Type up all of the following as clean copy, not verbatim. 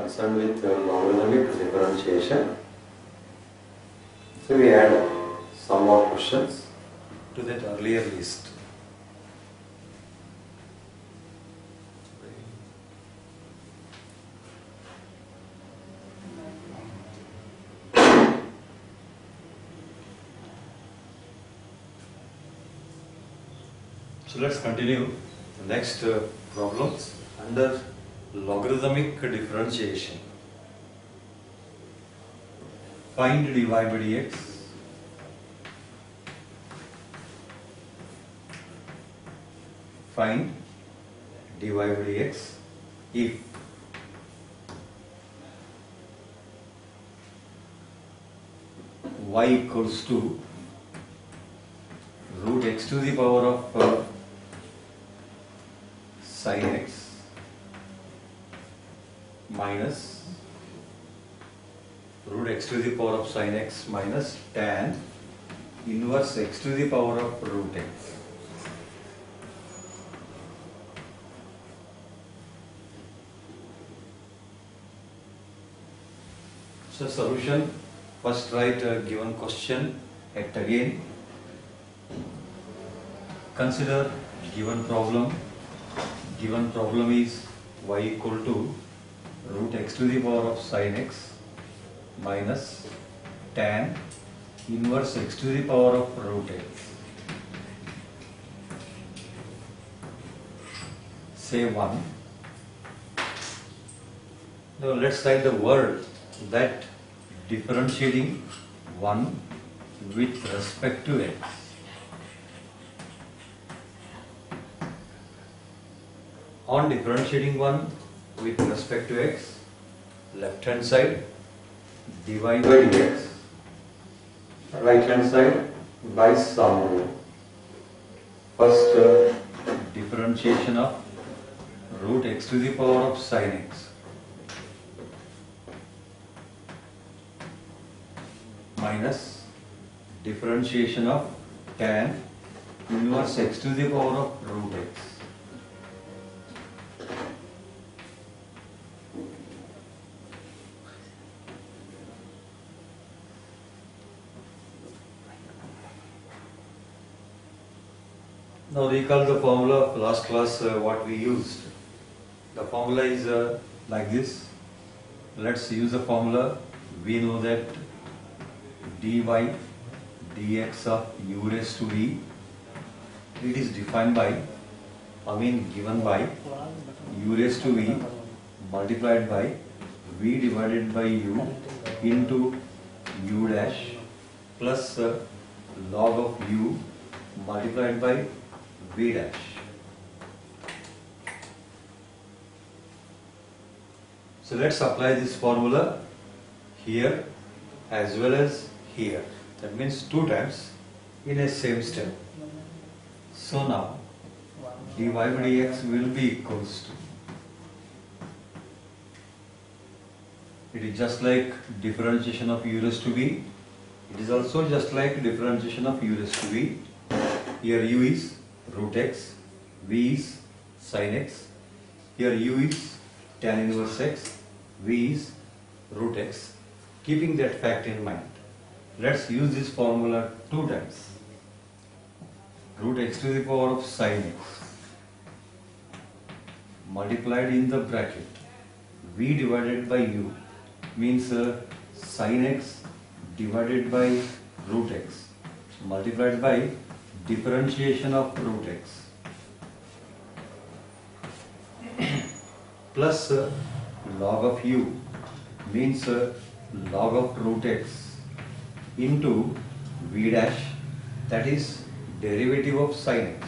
concerned with logarithmic differentiation. So we add some more questions to that earlier list. So let's continue the next problems under logarithmic differentiation. Find dy by dx. Find dy by dx if y equals to root x to the power of sin x minus root x to the power of sin x minus tan inverse x to the power of root x. So solution, first write a given question at again. Consider given problem. Given problem is y equal to root x to the power of sin x minus tan inverse x to the power of root x. Say 1. Now let's write the word that differentiating 1 with respect to x. On differentiating 1 with respect to x, left hand side dy by dx, right hand side by sum rule. First differentiation of root x to the power of sin x minus differentiation of tan inverse x to the power of root x. Now recall the formula of last class what we used. The formula is like this. Let's use the formula. We know that dy dx of u raised to v, it is defined by, given by u raised to v multiplied by v divided by u into u dash plus log of u multiplied by v dash. So let's apply this formula here as well as here. That means 2 times in a same step. So now dy by dx will be equals to, it is just like differentiation of u raised to v. It is also just like differentiation of u raised to v. Here u is root x, v is sin x, here u is tan inverse x, v is root x. Keeping that fact in mind, let's use this formula 2 times. Root x to the power of sin x multiplied in the bracket v divided by u means sin x divided by root x multiplied by differentiation of root x plus log of u means log of root x into v dash, that is derivative of sin x.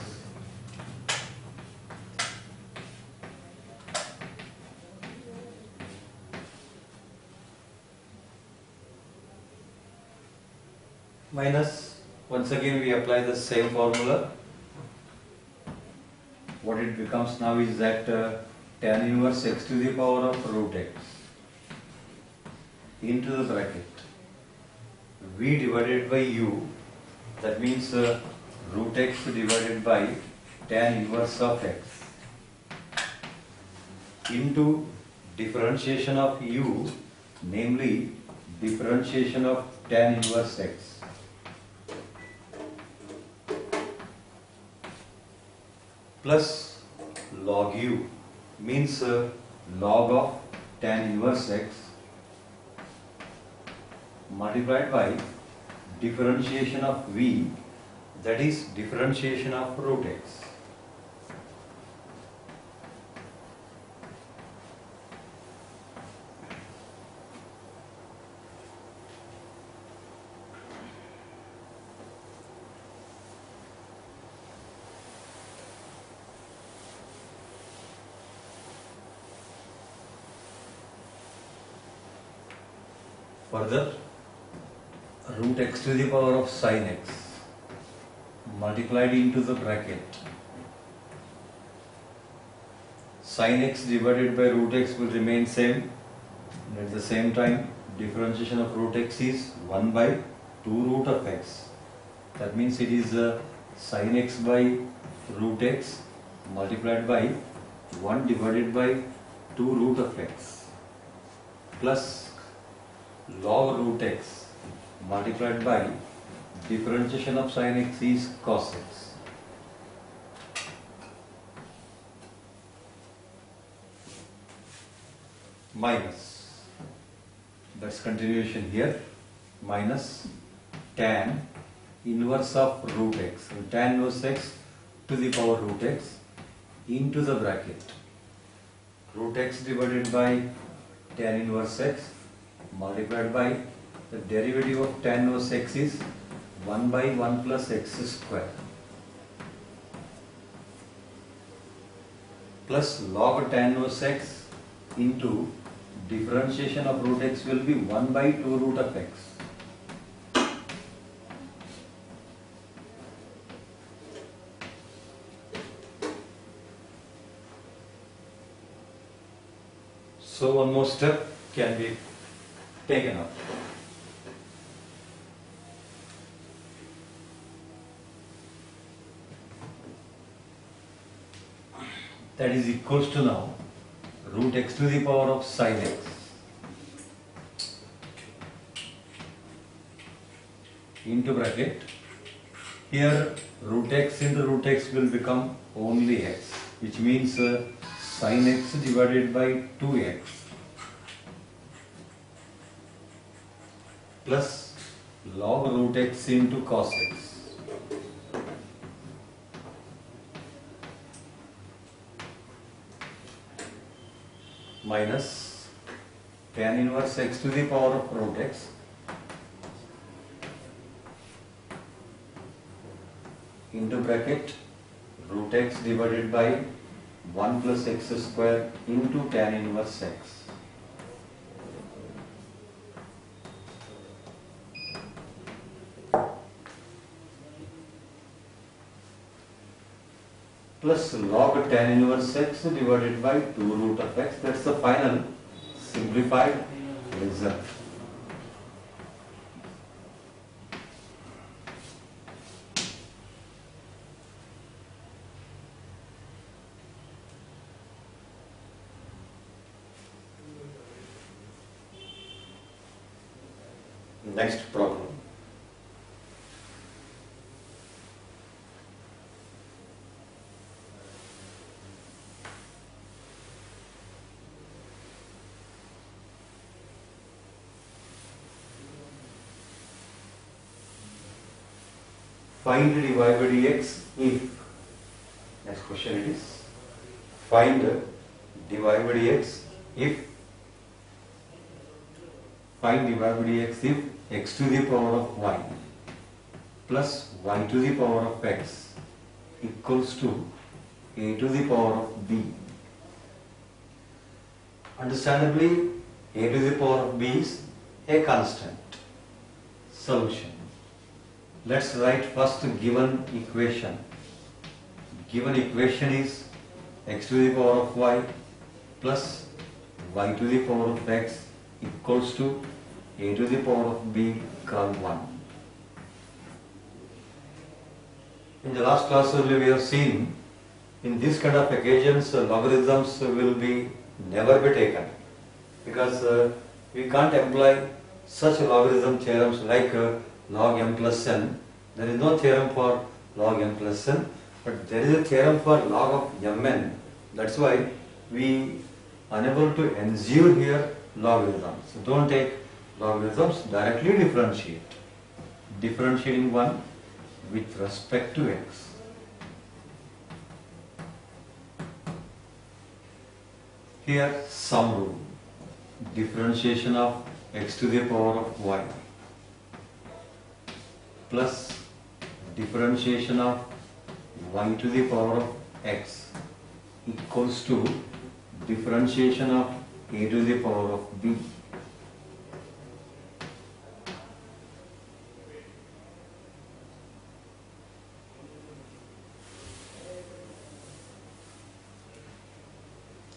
Minus, once again we apply the same formula. What it becomes now is that tan inverse x to the power of root x into the bracket v divided by u, that means root x divided by tan inverse of x into differentiation of u, namely differentiation of tan inverse x, plus log u means log of tan inverse x multiplied by differentiation of v, that is differentiation of root x. Further, root x to the power of sin x multiplied into the bracket. Sin x divided by root x will remain same, and at the same time differentiation of root x is 1 by 2 root of x. That means it is sin x by root x multiplied by 1 divided by 2 root of x plus log root x multiplied by differentiation of sin x is cos x. Minus, that's continuation here, minus tan inverse of root x, so tan inverse x to the power root x into the bracket root x divided by tan inverse x multiplied by the derivative of tan inverse x is 1 by 1 plus x square plus log tan inverse x into differentiation of root x will be 1 by 2 root of x. So one more step can be taken up. That is equals to now root x to the power of sin x into bracket. Here root x into root x will become only x, which means sin x divided by 2x plus log root x into cos x minus tan inverse x to the power of root x into bracket root x divided by 1 plus x square into tan inverse x. Plus log tan inverse x divided by 2 root of x. That's the final simplified result. Next problem. Find dy by dx if, next question it is, find dy by dx if, find dy by dx if x to the power of y plus y to the power of x equals to a to the power of b. Understandably, a to the power of b is a constant. Solution. Let's write first given equation. Given equation is x to the power of y plus y to the power of x equals to a to the power of b called 1. In the last class only we have seen in this kind of occasions logarithms will be never be taken. because we can't employ such logarithm theorems like log m plus n. There is no theorem for log m plus n, but there is a theorem for log of mn. That's why we unable to ensure here logarithms. So don't take logarithms, directly differentiate. Differentiating one with respect to x. Here sum rule. Differentiation of x to the power of y plus differentiation of y to the power of x equals to differentiation of a to the power of b.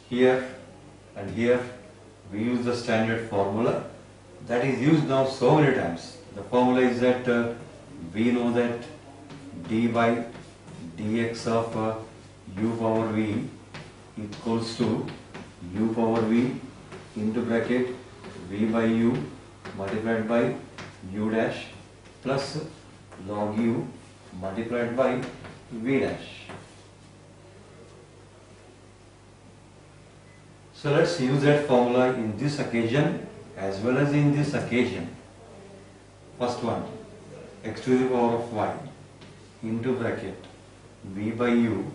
Here and here we use the standard formula that is used now so many times. The formula is that we know that d by dx of u power v equals to u power v into bracket v by u multiplied by u dash plus log u multiplied by v dash. So let's use that formula in this occasion as well as in this occasion. First one, x to the power of y into bracket v by u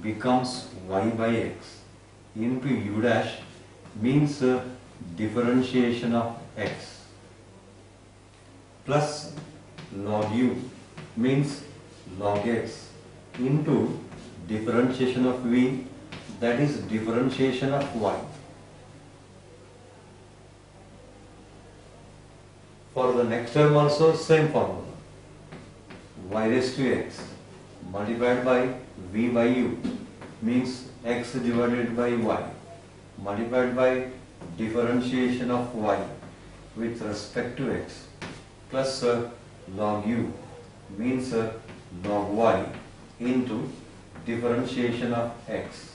becomes y by x into u dash means differentiation of x plus log u means log x into differentiation of v, that is differentiation of y. For the next term also same formula. Y raised to x multiplied by v by u means x divided by y multiplied by differentiation of y with respect to x plus log u means log y into differentiation of x.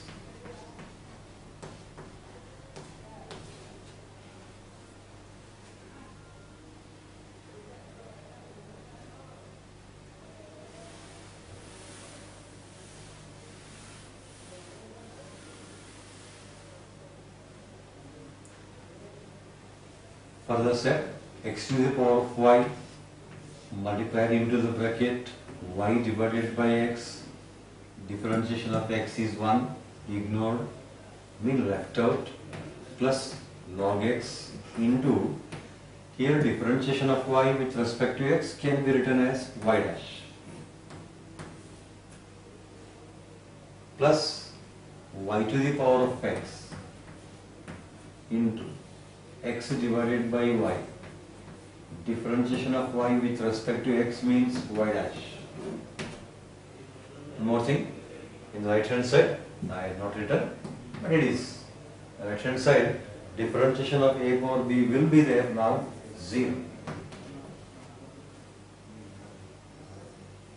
Further step, x to the power of y multiplied into the bracket y divided by x, differentiation of x is 1, ignored, mean left out, plus log x into, here differentiation of y with respect to x can be written as y dash, plus y to the power of x into x divided by y. Differentiation of y with respect to x means y dash. One more thing, in the right hand side, I have not written, but it is. The right hand side, differentiation of a power b will be there now 0.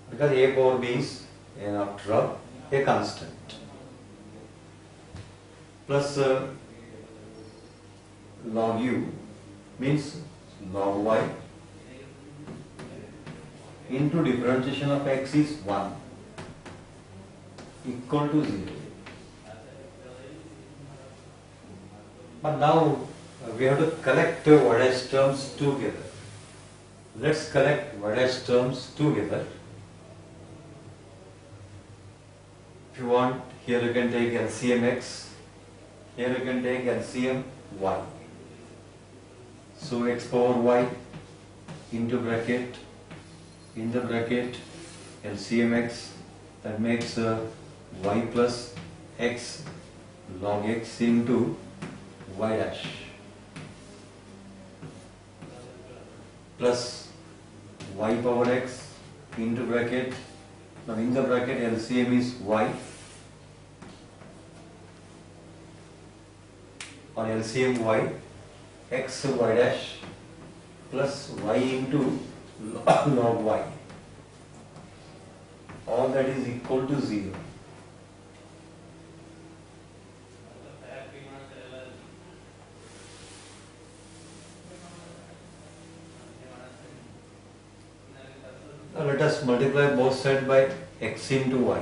Because a power b is, after all, a constant. Plus log u means log y into differentiation of x is 1 equal to 0. But now we have to collect y dash terms together. Let's collect y dash terms together. If you want, here you can take LCM x, here you can take LCM y. So x power y into bracket, in the bracket LCM x, that makes y plus x log x into y dash plus y power x into bracket, now in the bracket LCM is y or LCM y, x y dash plus y into log y, all that is equal to 0. let us multiply both sides by x into y.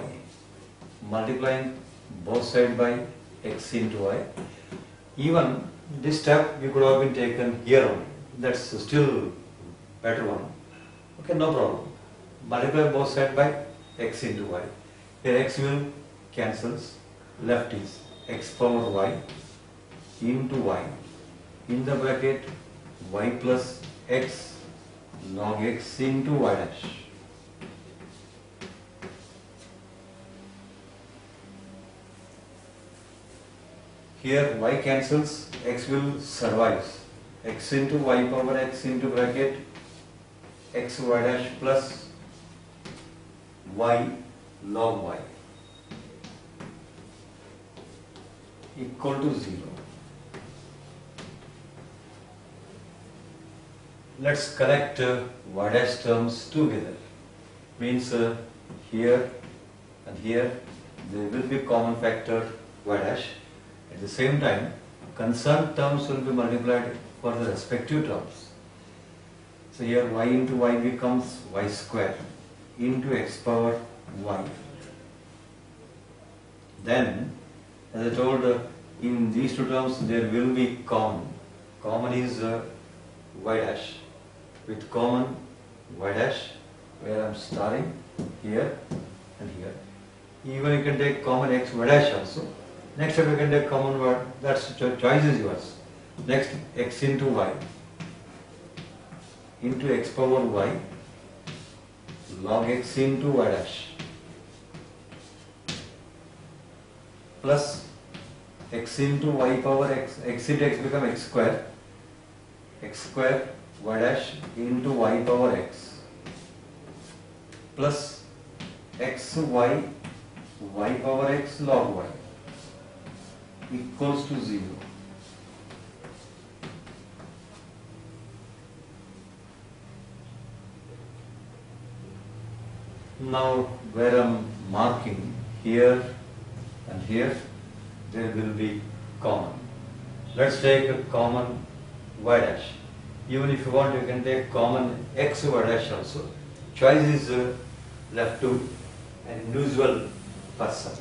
Multiplying both sides by x into y. Even this step we could have been taken here only. That's still better one. Okay, no problem. Multiply both sides by x into y. Here x will cancels. Left is x power y into y. In the bracket y plus x log x into y dash. Here y cancels, x will survive. X into y power x into bracket x y dash plus y log y equal to 0. Let's connect y dash terms together. Means here and here there will be common factor y dash. At the same time, concerned terms will be multiplied for the respective terms. So here y into y becomes y square into x power y. Then, as I told, in these two terms there will be common. Common is y dash. With common y dash, where I am starting here and here. Even you can take common x y dash also. Next step you can take common y. That's choice is yours. Next x into y into x power y log x into y dash plus x into y power x into x become x square y dash into y power x plus x y power x log y equals to 0. Now where I am marking here and here, there will be common. Let's take a common y dash. Even if you want, you can take common x y dash also. Choice is left to an individual person.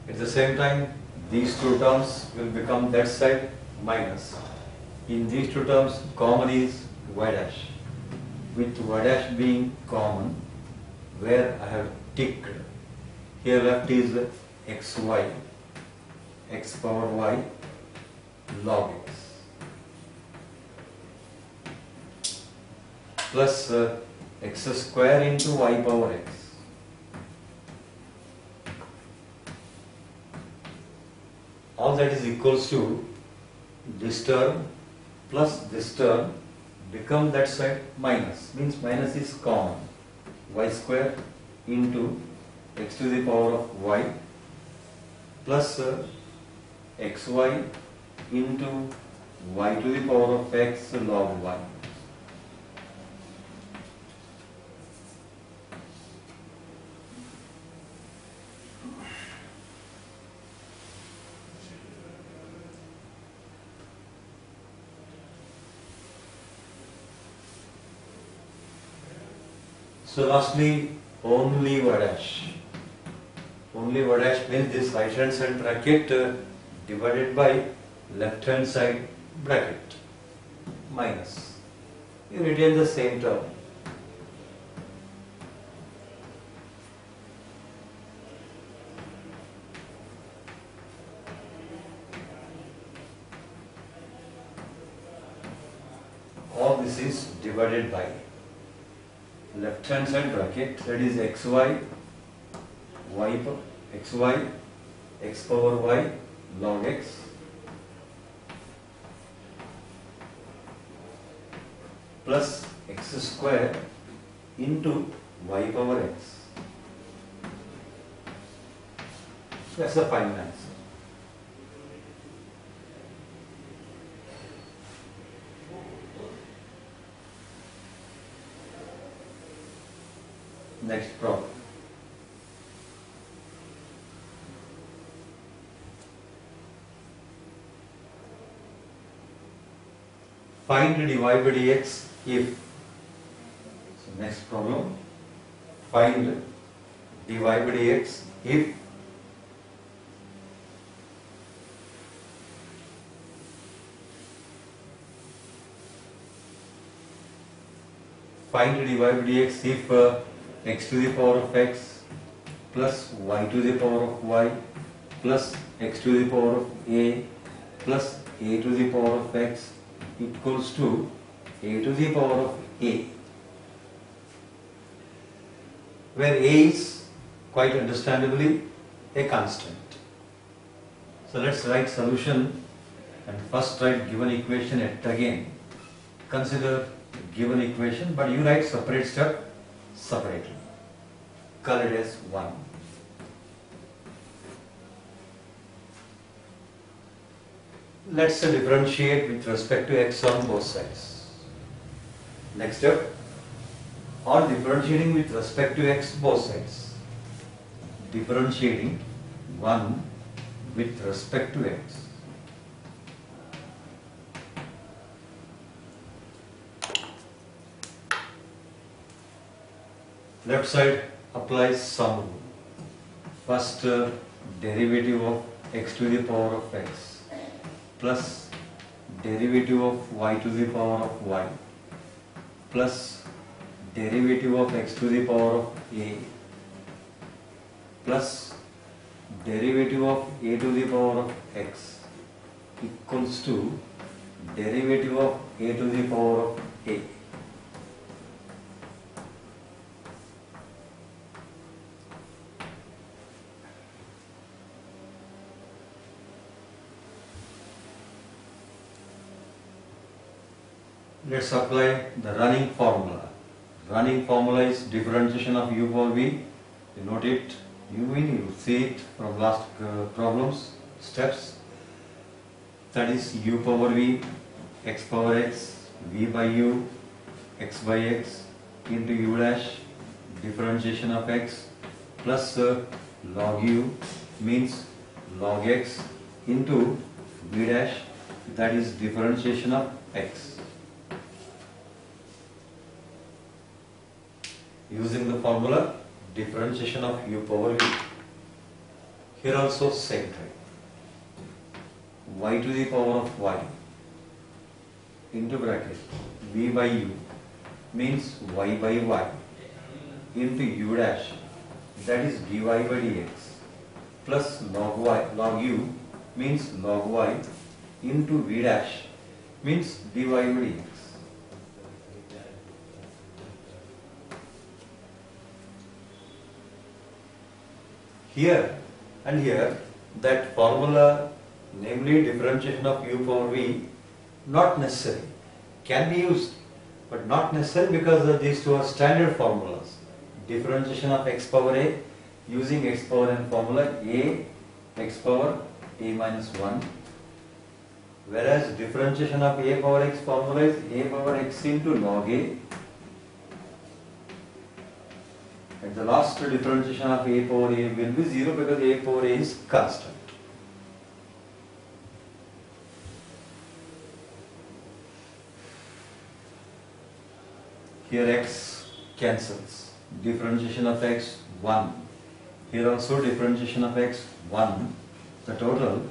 At the same time, these two terms will become that side minus. In these two terms, common is y dash. With y dash being common, where I have ticked, here left is xy, x power y log x plus x square into y power x. All that is equals to this term plus this term become that side minus. Means minus is common. Y square into x to the power of y plus xy into y to the power of x log y. So lastly, only y dash. Only y dash means this right hand side bracket divided by left hand side bracket minus. You retain the same term. All this is divided by left hand side bracket, that is xy, xy, x power y log x plus x square into y power x. That's the final answer. Next problem. find dy by dx if, so next problem, find dy by dx if find dy by dx if x to the power of x plus y to the power of y plus x to the power of a plus a to the power of x equals to a to the power of a, where a is quite understandably a constant. So let's write solution and first write given equation yet again. Consider given equation, but you write separate step separately. Call it as 1. Let's differentiate with respect to x on both sides. Next step, on differentiating with respect to x both sides. Differentiating 1 with respect to x. Left side applies sum rule. First derivative of x to the power of x plus derivative of y to the power of y plus derivative of x to the power of a plus derivative of a to the power of x equals to derivative of a to the power of a. Let's apply the running formula. Running formula is differentiation of u power v. You note it, you see it from last problems, steps. That is u power v, x power x, v by u, x by x into u dash, differentiation of x plus log u means log x into v dash, that is differentiation of x. Using the formula differentiation of u power v. Here also same thing. Y to the power of y into bracket v by u means y by y into u dash, that is dy by dx plus log y, log u means log y into v dash means dy by dx. Here and here, that formula, namely differentiation of u power v, not necessary, can be used, but not necessary because these two are standard formulas. Differentiation of x power a using x power n formula, a x power a minus 1, whereas differentiation of a power x formula is a power x into log a. And the last differentiation of a power a will be 0 because a power a is constant. Here x cancels. Differentiation of x 1. Here also differentiation of x 1. The total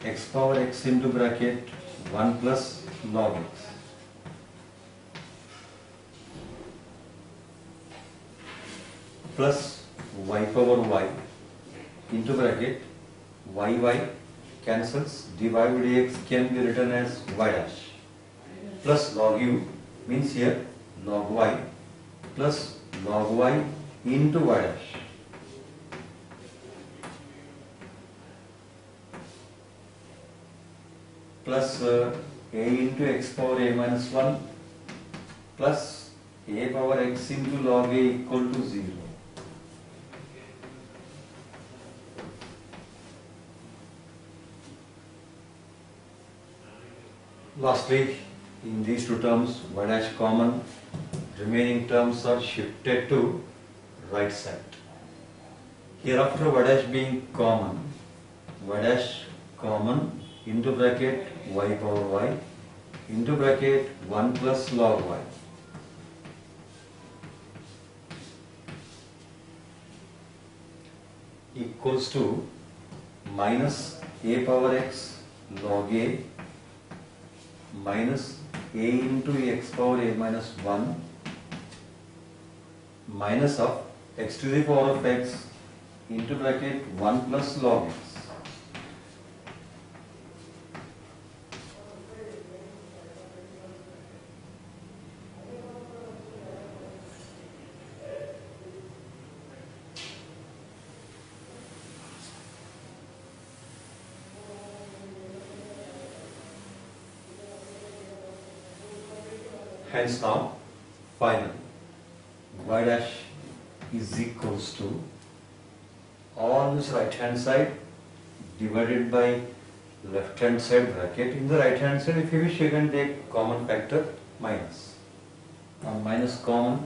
x power x into bracket 1 plus log x. Plus y power y into bracket y cancels, dy by dx can be written as y dash plus log u means here log y plus log y into y dash plus a into x power a minus 1 plus a power x into log a equal to 0. Lastly, in these two terms, y dash common, remaining terms are shifted to right side. Here after y dash being common, y dash common into bracket y power y into bracket 1 plus log y equals to minus a power x log a minus a into x power a minus 1 minus of x to the power of x into bracket 1 plus log x. Hence now, final y dash is equals to all this right hand side divided by left hand side bracket. In the right hand side, if you wish, you can take common factor minus. Now minus common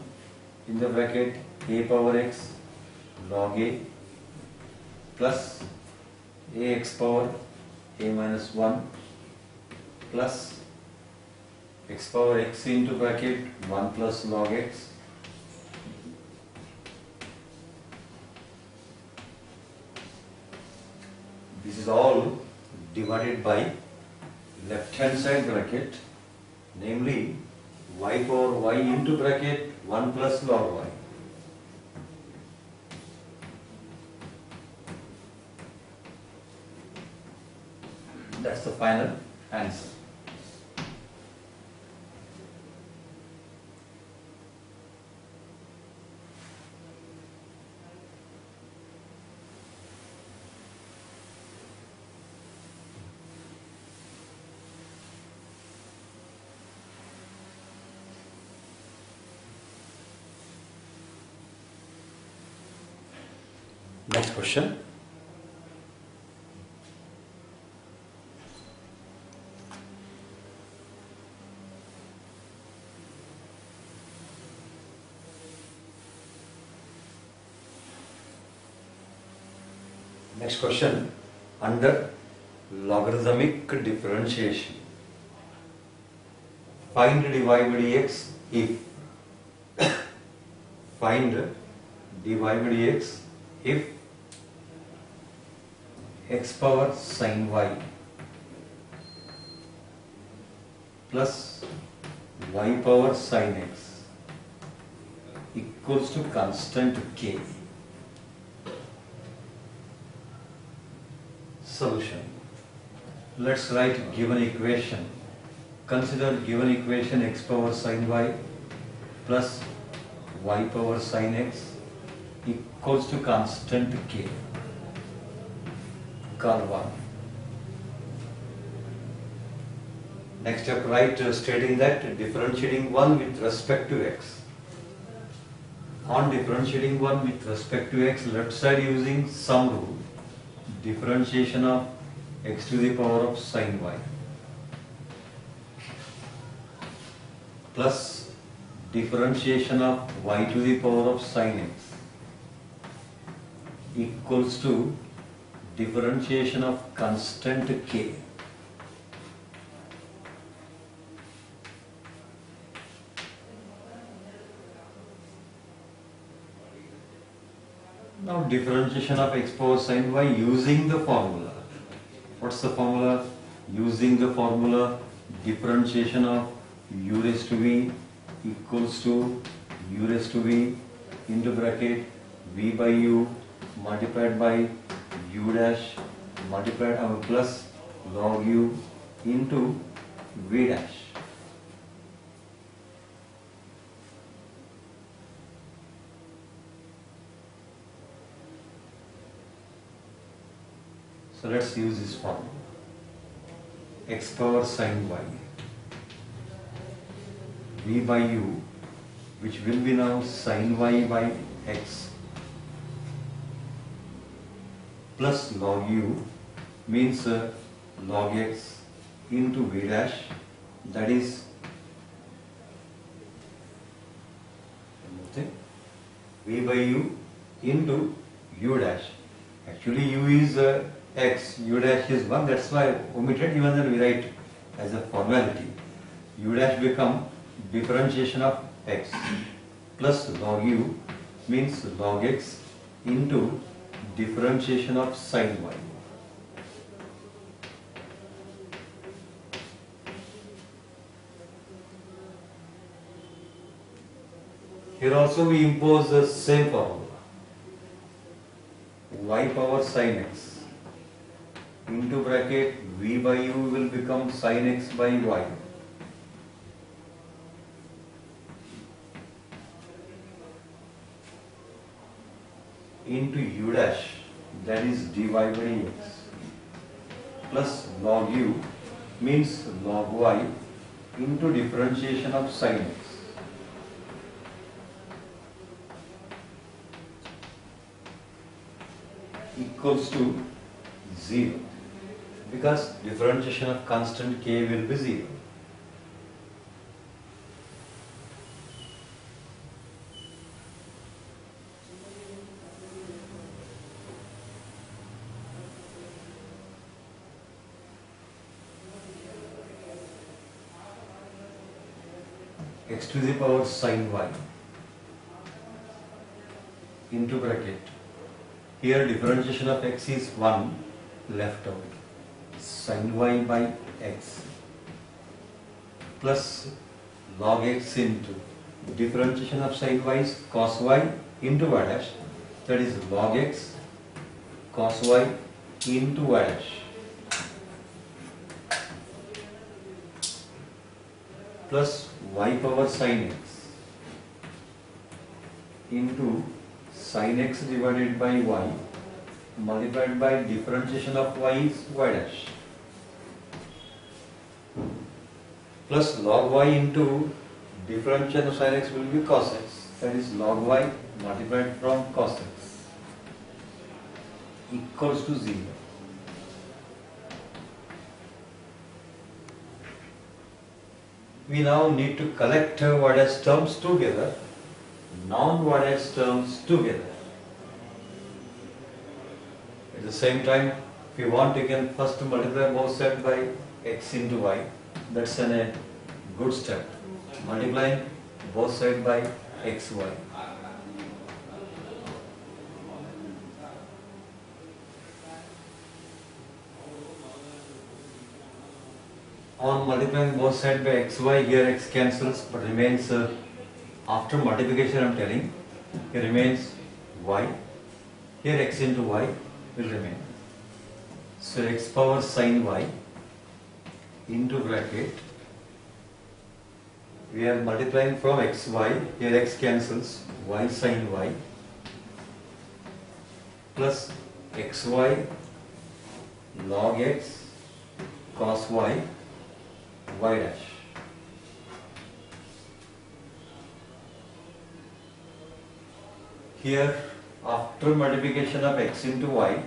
in the bracket a power x log a plus ax power a minus 1 plus x power x into bracket 1 plus log x this is all divided by left hand side bracket, namely y power y into bracket 1 plus log y. That's the final answer. Next question. Next question, under logarithmic differentiation, find dy by dx if find dy by dx if x power sin y plus y power sin x equals to constant k. Solution. Let's write given equation. Consider given equation x power sin y plus y power sin x equals to constant k. Call 1. Next step, write stating that differentiating 1 with respect to x. On differentiating 1 with respect to x, left side using sum rule, differentiation of x to the power of sin y plus differentiation of y to the power of sin x equals to differentiation of constant k. Now differentiation of x power sin y using the formula. What's the formula? Using the formula, differentiation of u raised to v equals to u raised to v into bracket v by u multiplied by u dash multiplied plus log u into v dash. So let's use this formula. X power sin y v by u, which will be now sin y by x plus log u means log x into v dash, that is v by u into u dash. Actually u is x, u dash is 1, that's why I omitted, even then we write as a formality. u dash become differentiation of x plus log u means log x into differentiation of sin y. Here also we impose the same formula. Y power sin x into bracket v by u will become sin x by y. Into u dash, that is dy by dx, plus log u means log y into differentiation of sin x. Equals to 0, because differentiation of constant k will be 0. X to the power sin y into bracket. Here differentiation of x is 1 left out, sin y by x plus log x into differentiation of sin y is cos y into y dash, that is log x cos y into y dash plus y power sin x into sin x divided by y multiplied by differentiation of y is y dash plus log y into differentiation of sin x will be cos x, that is log y multiplied from cos x equals to 0. We now need to collect y dash terms together, non-y dash terms together. At the same time, if you want, you can first multiply both sides by x into y. That's a good step. Multiplying both sides by xy. On multiplying both sides by xy, here x cancels but remains, after multiplication I am telling, here remains y. Here x into y will remain. So x power sin y into bracket, we are multiplying from xy, here x cancels, y sin y plus xy log x cos y y dash. Here after multiplication of x into y,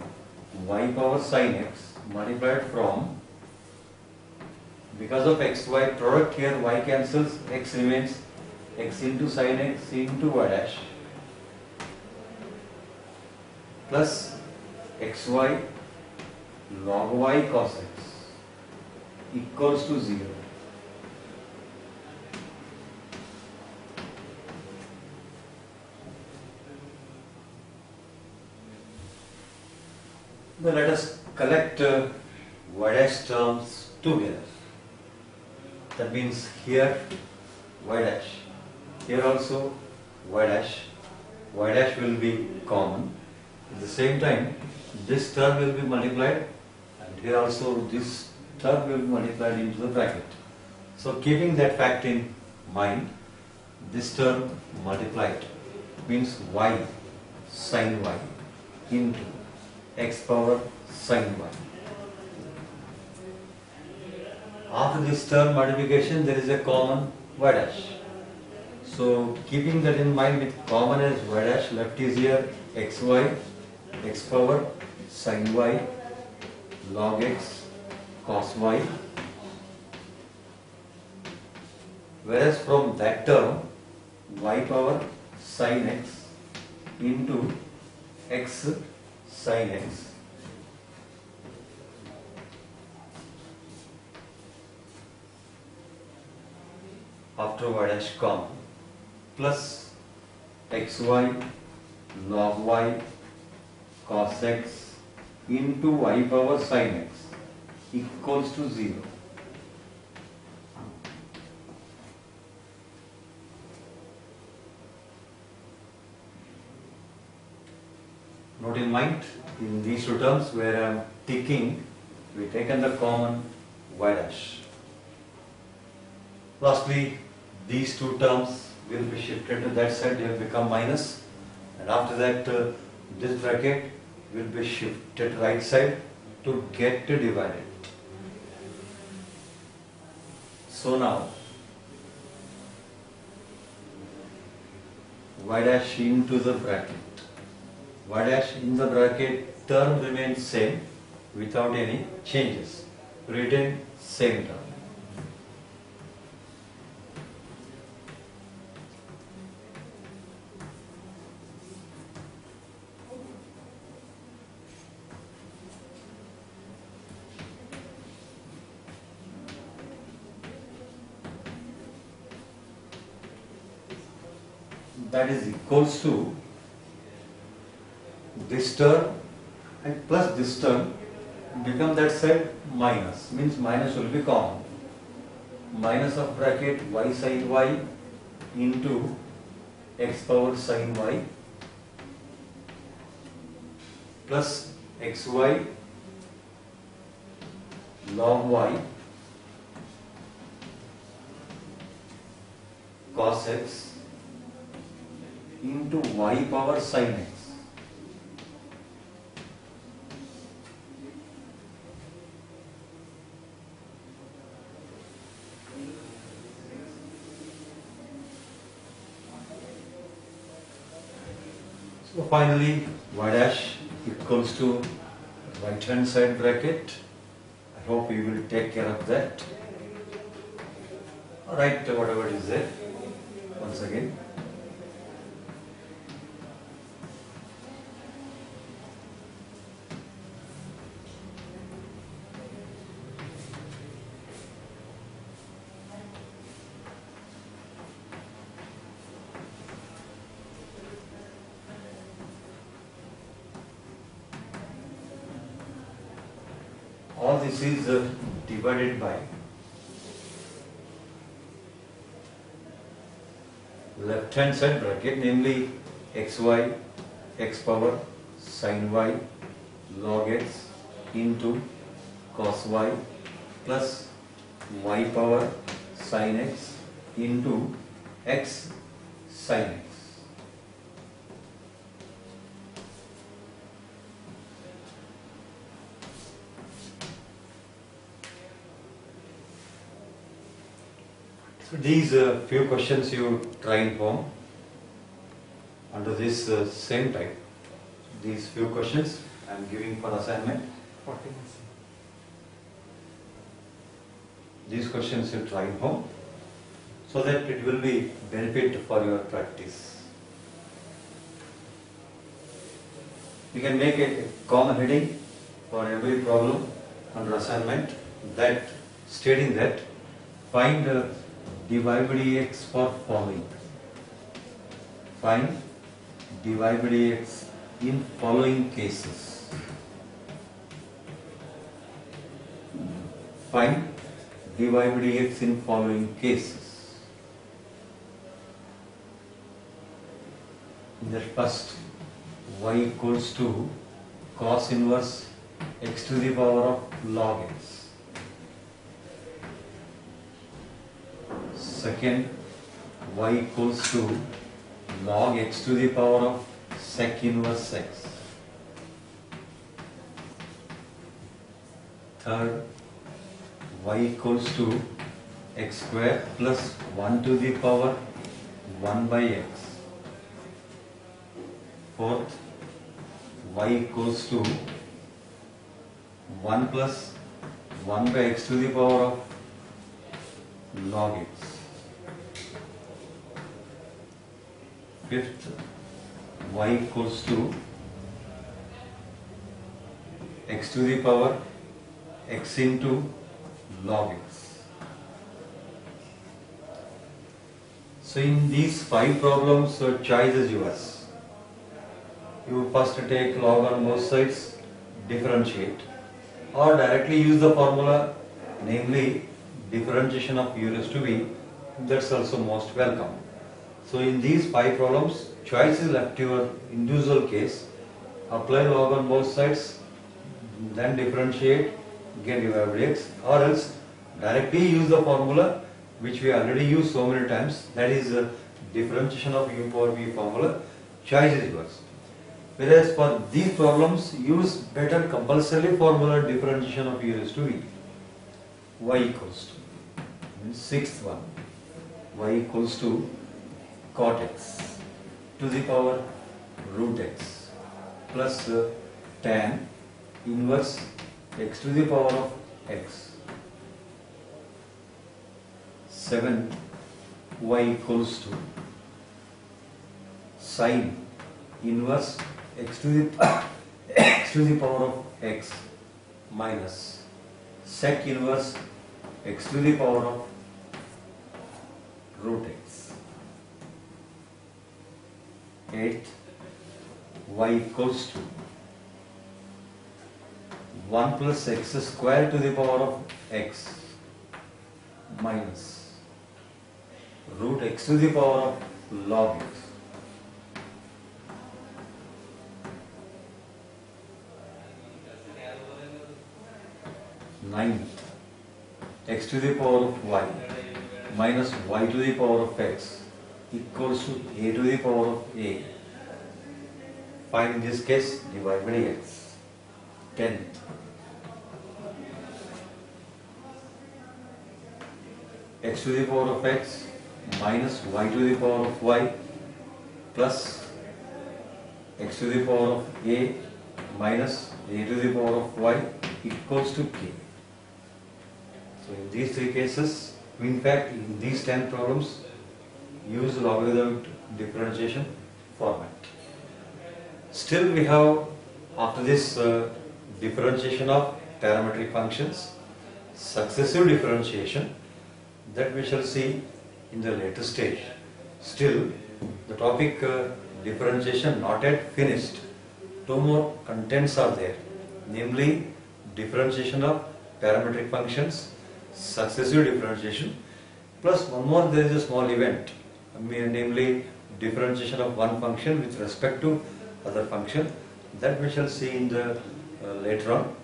y power sin x multiplied from, because of xy product here y cancels, x remains, x into sin x into y dash plus xy log y cos x equals to 0. Now let us collect y dash terms together. That means here y dash, here also y dash will be common. At the same time, this term will be multiplied, and here also this term will be multiplied into the bracket. So keeping that fact in mind, this term multiplied means y sin y into x power sin y. After this term multiplication, there is a common y dash. So keeping that in mind with common as y dash, left is here xy, x power sin y log x cos y. Whereas from that term, y power sin x into x sin x after y dash common plus xy log y cos x into y power sin x equals to 0. Note in mind, in these two terms where I am ticking, we taken the common y dash. Lastly, these two terms will be shifted to that side, they will become minus, and after that this bracket will be shifted right side to get divided. So now y dash into the bracket. Y dash in the bracket term remains same without any changes. Written same term. That is equals to this term and plus this term become that side minus, means minus will be common. Minus of bracket y sin y into x power sin y plus xy log y cos x into y power sin x. So finally y dash equals to right hand side bracket. I hope you will take care of that. Write whatever is there once again. All this is divided by left hand side bracket, namely xy x power sin y log x into cos y plus y power sin x into x sin x. So these few questions you try and form under this same type. These few questions I am giving for assignment. These questions you try and form so that it will be benefit for your practice. You can make a common heading for every problem under assignment that stating that find dy by dx for following. Find dy by dx in following cases. Find dy by dx in following cases. In the first, y equals to cos inverse x to the power of log x. Second, y equals to log x to the power of sec inverse x. Third, y equals to x square plus 1 to the power 1 by x. Fourth, y equals to 1 plus 1 by x to the power of log x. Fifth, y equals to x to the power x into log x. So in these 5 problems, choice is yours. You first take log on both sides, differentiate, or directly use the formula, namely differentiation of u raised to v. That's also most welcome. So in these 5 problems, choice is left to your individual case. Apply log on both sides, then differentiate, get your x, or else directly use the formula which we already used so many times, that is differentiation of u power v formula. Choice is yours. Whereas for these problems, use better compulsory formula differentiation of u raised to v. Y equals to, means sixth one, y equals to cot x to the power root x plus tan inverse x to the power of x. 7, y equals to sine inverse x to the power of x minus sec inverse x to the power of root x. 8, y equals to 1 plus x square to the power of x minus root x to the power of log x. 9, x to the power of y minus y to the power of x equals to a to the power of a. Find in this case divide by x. 10, x to the power of x minus y to the power of y plus x to the power of a minus a to the power of y equals to k. So in these 3 cases, in fact in these 10 problems, use logarithmic differentiation format. Still we have, after this differentiation of parametric functions, successive differentiation, that we shall see in the later stage. Still the topic differentiation not yet finished. 2 more contents are there, namely differentiation of parametric functions, successive differentiation, plus one more, there is a small event, namely differentiation of one function with respect to other function, that we shall see in the later on.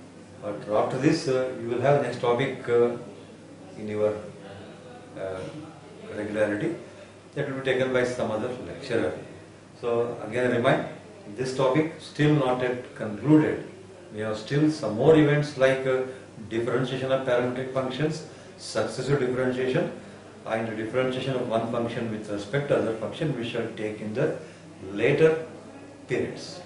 But after this you will have next topic in your regularity, that will be taken by some other lecturer. So again I remind, this topic still not yet concluded. We have still some more events like differentiation of parametric functions, successive differentiation, and differentiation of one function with respect to other function we shall take in the later periods.